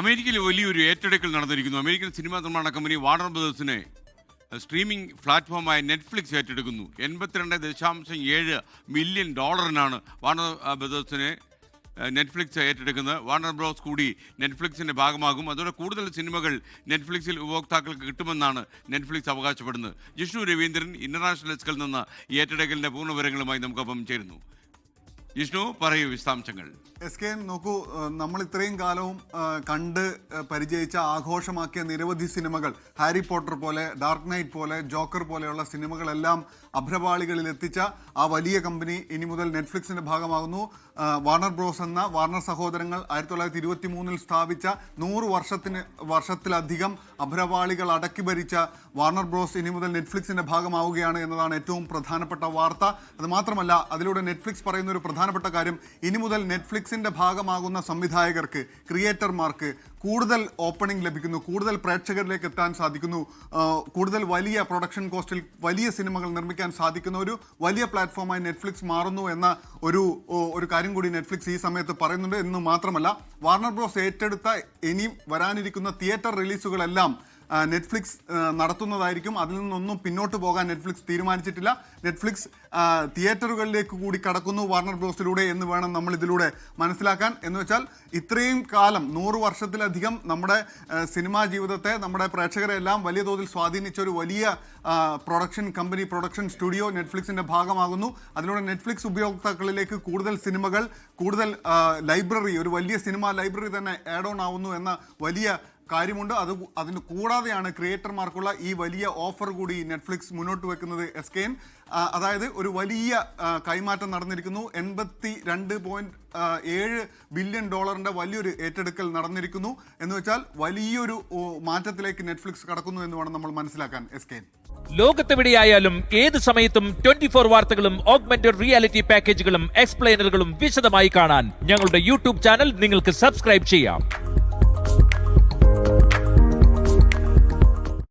അമേരിക്കയിൽ വലിയൊരു ഏറ്റെടുക്കൽ നടന്നിരിക്കുന്നു. അമേരിക്കൻ സിനിമാ നിർമ്മാണ കമ്പനി വാർണർ ബ്രദേഴ്സിനെ സ്ട്രീമിംഗ് പ്ലാറ്റ്ഫോമായ നെറ്റ്ഫ്ലിക്സ് ഏറ്റെടുക്കുന്നു. 82.7 മില്യൺ ഡോളറിനാണ് വാർണർ ബ്രദേഴ്സിനെ നെറ്റ്ഫ്ലിക്സ് ഏറ്റെടുക്കുന്നത്. വാർണർ ബ്രോസ് കൂടി നെറ്റ്ഫ്ലിക്സിൻ്റെ ഭാഗമാകും. അതോടെ കൂടുതൽ സിനിമകൾ നെറ്റ്ഫ്ലിക്സിൽ ഉപഭോക്താക്കൾക്ക് കിട്ടുമെന്നാണ് നെറ്റ്ഫ്ലിക്സ് അവകാശപ്പെടുന്നത്. ജിഷ്ണു രവീന്ദ്രൻ ഇന്റർനാഷണൽ ഡെസ്കിൽ നിന്ന് ഈ ഏറ്റെടുക്കലിൻ്റെ പൂർണ്ണ വിവരങ്ങളുമായി നമുക്കൊപ്പം ചേരുന്നു. ജിഷ്ണു, പറയൂ വിശദാംശങ്ങൾ. SK, നോക്കൂ, നമ്മൾ ഇത്രയും കാലവും കണ്ട് പരിചയിച്ച ആഘോഷമാക്കിയ നിരവധി സിനിമകൾ, ഹാരി പോട്ടർ പോലെ, ഡാർക്ക് നൈറ്റ് പോലെ, ജോക്കർ പോലെയുള്ള സിനിമകളെല്ലാം അഭ്രപാളികളിൽ എത്തിച്ച ആ വലിയ കമ്പനി ഇനി മുതൽ നെറ്റ്ഫ്ലിക്സിന്റെ ഭാഗമാകുന്നു. വാർണർ ബ്രോസ് എന്ന വാർണർ സഹോദരങ്ങൾ 1923 സ്ഥാപിച്ച 100 വർഷത്തിലധികം അഭ്രപാളികൾ അടക്കി ഭരിച്ച വാർണർ ബ്രോസ് ഇനി മുതൽ നെറ്റ്ഫ്ലിക്സിന്റെ ഭാഗമാവുകയാണ് എന്നതാണ് ഏറ്റവും പ്രധാനപ്പെട്ട വാർത്ത. അത് മാത്രമല്ല, അതിലൂടെ നെറ്റ്ഫ്ലിക്സ് പറയുന്ന ഒരു പ്രധാനപ്പെട്ട കാര്യം, ഇനി മുതൽ നെറ്റ്ഫ്ലിക്സിന്റെ ഭാഗമാകുന്ന സംവിധായകർക്ക്, ക്രിയേറ്റർമാർക്ക് കൂടുതൽ ഓപ്പണിംഗ് ലഭിക്കുന്നു, കൂടുതൽ പ്രേക്ഷകരിലേക്ക് എത്താൻ സാധിക്കുന്നു, കൂടുതൽ വലിയ പ്രൊഡക്ഷൻ കോസ്റ്റിൽ വലിയ സിനിമകൾ നിർമ്മിക്കാൻ സാധിക്കുന്ന ഒരു വലിയ പ്ലാറ്റ്ഫോമായി നെറ്റ്ഫ്ലിക്സ് മാറുന്നു എന്ന ഒരു കാര്യം കൂടി നെറ്റ്ഫ്ലിക്സ് ഈ സമയത്ത് പറയുന്നുണ്ട്. എന്ന് മാത്രമല്ല, വാർണർ ബ്രോസ് ഏറ്റെടുത്ത ഇനി വരാനിരിക്കുന്ന തിയേറ്റർ റിലീസുകളെല്ലാം നെറ്റ്ഫ്ലിക്സ് നടത്തുന്നതായിരിക്കും. അതിൽ നിന്നൊന്നും പിന്നോട്ട് പോകാൻ നെറ്റ്ഫ്ലിക്സ് തീരുമാനിച്ചിട്ടില്ല. നെറ്റ്ഫ്ലിക്സ് തിയേറ്ററുകളിലേക്ക് കൂടി കടക്കുന്നു വാർണർ ബ്രോസിലൂടെ എന്ന് വേണം നമ്മൾ ഇതിലൂടെ മനസ്സിലാക്കാൻ. എന്ന് വെച്ചാൽ ഇത്രയും കാലം 100 വർഷത്തിലധികം നമ്മുടെ സിനിമാ ജീവിതത്തെ, നമ്മുടെ പ്രേക്ഷകരെ എല്ലാം വലിയ തോതിൽ സ്വാധീനിച്ച ഒരു വലിയ പ്രൊഡക്ഷൻ കമ്പനി, പ്രൊഡക്ഷൻ സ്റ്റുഡിയോ നെറ്റ്ഫ്ലിക്സിന്റെ ഭാഗമാകുന്നു. അതിലൂടെ നെറ്റ്ഫ്ലിക്സ് ഉപയോക്താക്കളിലേക്ക് കൂടുതൽ സിനിമകൾ, കൂടുതൽ ലൈബ്രറി, ഒരു വലിയ സിനിമാ ലൈബ്രറി തന്നെ ആഡ് ഓൺ ആവുന്നു എന്ന വലിയ കാര്യമുണ്ട്. അതിന് കൂടാതെയാണ് ക്രിയേറ്റർമാർക്കുള്ള ഈ വലിയ ഓഫർ കൂടി നെറ്റ്ഫ്ലിക്സ് മുന്നോട്ട് വെക്കുന്നത്. SK, അതായത് ഒരു വലിയ കൈമാറ്റം നടന്നിരിക്കുന്നു. 82.7 ബില്യൺ ഡോളറിന്റെ വലിയൊരു ഏറ്റെടുക്കൽ നടന്നിരിക്കുന്നു. എന്ന് വെച്ചാൽ വലിയൊരു മാറ്റത്തിലേക്ക് നെറ്റ്ഫ്ലിക്സ് കടക്കുന്നു എന്ന് വേണം നമ്മൾ മനസ്സിലാക്കാൻ. SK, ലോകത്തെവിടെയായാലും ഏത് സമയത്തും 24 വാർത്തകളും ഓഗ്മെന്റഡ് റിയാലിറ്റി പാക്കേജുകളും എക്സ്പ്ലെയിനറുകളും വിശദമായി കാണാൻ ഞങ്ങളുടെ യൂട്യൂബ് ചാനൽ നിങ്ങൾക്ക് സബ്സ്ക്രൈബ് ചെയ്യാം.